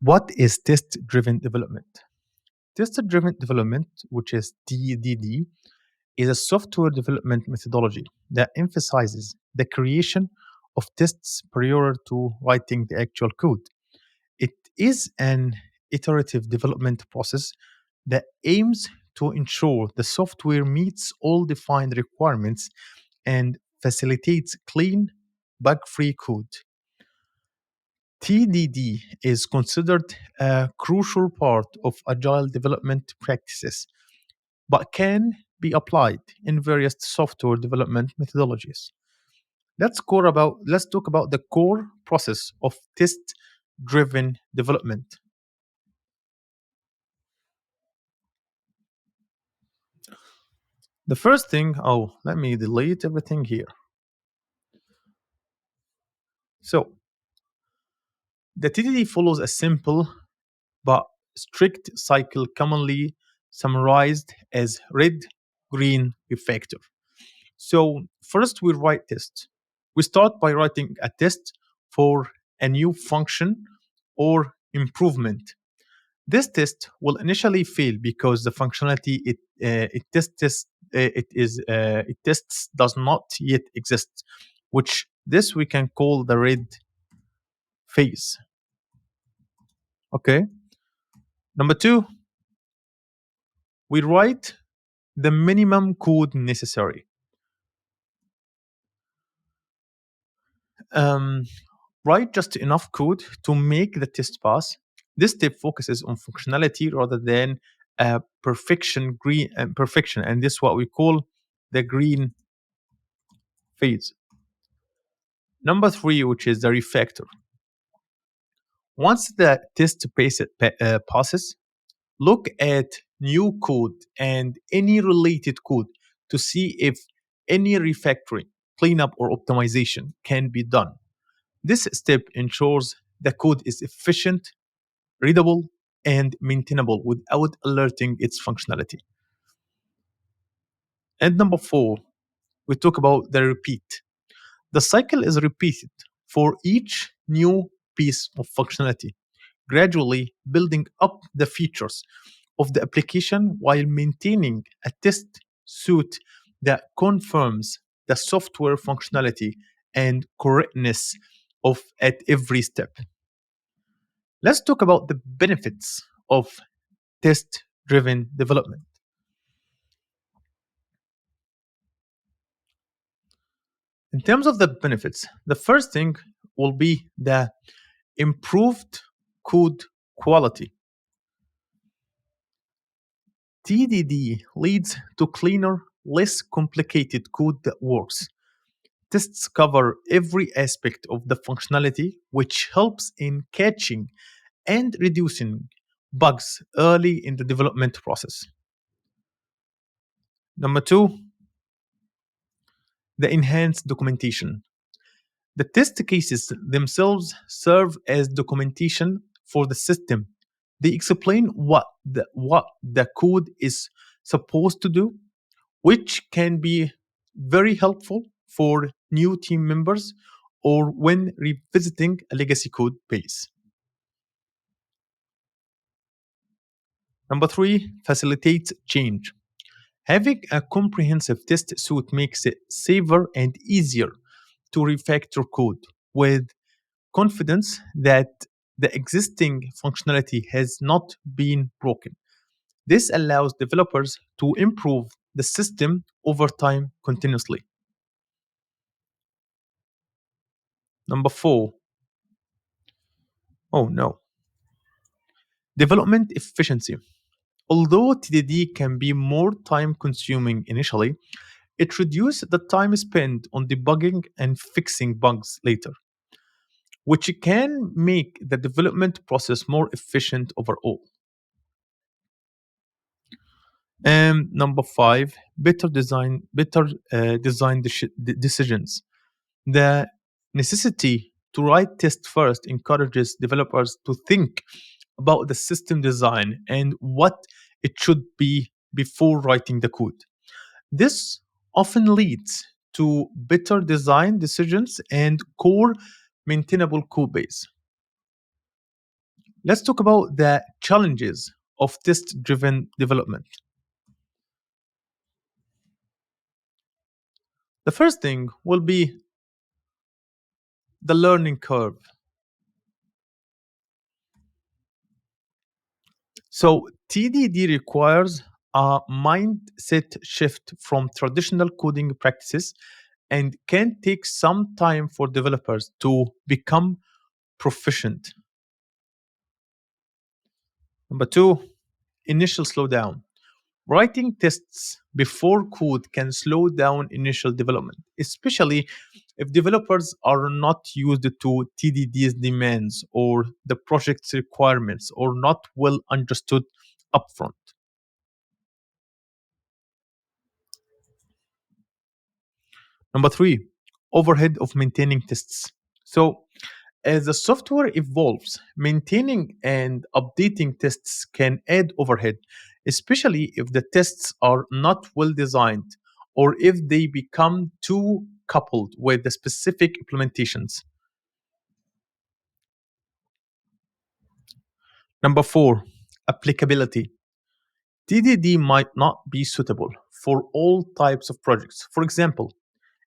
What is test driven development? Test driven development, which is TDD, is a software development methodology that emphasizes the creation of tests prior to writing the actual code. It is an iterative development process that aims to ensure the software meets all defined requirements and facilitates clean, bug free code. TDD is considered a crucial part of agile development practices, but can be applied in various software development methodologies. Let's talk about the core process of test driven development. The first thing, oh, let me delete everything here. So, the TDD follows a simple but strict cycle commonly summarized as red, green, refactor. So, first we write tests. We start by writing a test for a new function or improvement. This test will initially fail because the functionality it tests does not yet exist, which this we can call the red phase. Okay. Number two, we write the minimum code necessary. Um, Write just enough code to make the test pass. This step focuses on functionality rather than perfection, and this is what we call the green phase. Number three, which is the refactor. Once the passes, look at new code and any related code to see if any refactoring, cleanup, or optimization can be done. This step ensures the code is efficient, readable, and maintainable without alerting its functionality. And number four, we talk about the repeat. The cycle is repeated for each new piece of functionality, gradually building up the features of the application while maintaining a test suite that confirms the software functionality and correctness of at every step. Let's talk about the benefits of test driven development. In terms of the benefits, the first thing will be the improved code quality. TDD leads to cleaner, less complicated code that works. Tests cover every aspect of the functionality, which helps in catching and reducing bugs early in the development process. Number two, the enhanced documentation. The test cases themselves serve as documentation for the system. They explain what the code is supposed to do, which can be very helpful for new team members or when revisiting a legacy code base. Number three, facilitates change. Having a comprehensive test suite makes it safer and easier to refactor code with confidence that the existing functionality has not been broken. This allows developers to improve the system over time continuously. Number four, oh no, development efficiency. Although TDD can be more time consuming initially, it reduces the time spent on debugging and fixing bugs later, which can make the development process more efficient overall. And number five, better design decisions. The necessity to write test first encourages developers to think about the system design and what it should be before writing the code. This often leads to better design decisions and core maintainable code base. Let's talk about the challenges of test driven development. The first thing will be the learning curve. So, TDD requires a mindset shift from traditional coding practices and can take some time for developers to become proficient. Number two, initial slowdown. Writing tests before code can slow down initial development, especially if developers are not used to TDD's demands or the project's requirements or not well understood upfront. Number three, overhead of maintaining tests. So, as the software evolves, maintaining and updating tests can add overhead, especially if the tests are not well designed or if they become too coupled with the specific implementations. Number four, applicability. TDD might not be suitable for all types of projects. For example,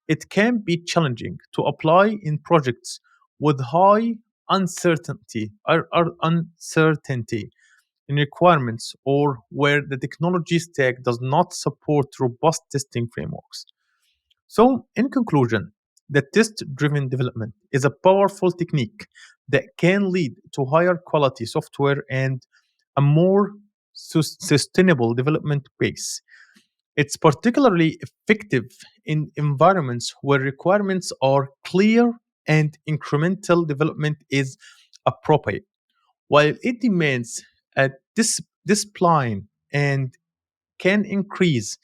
it can be challenging to apply in projects with high uncertainty in requirements or where the technology stack does not support robust testing frameworks. So, in conclusion, the test driven development is a powerful technique that can lead to higher quality software and a more sustainable development pace. It's particularly effective in environments where requirements are clear and incremental development is appropriate. While it demands a discipline and can increase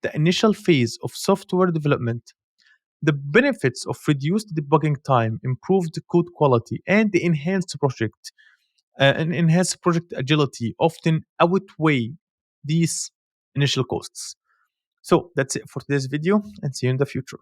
the initial phase of software development, the benefits of reduced debugging time, improved code quality, and the enhanced project agility often outweigh these initial costs. So that's it for today's video and see you in the future.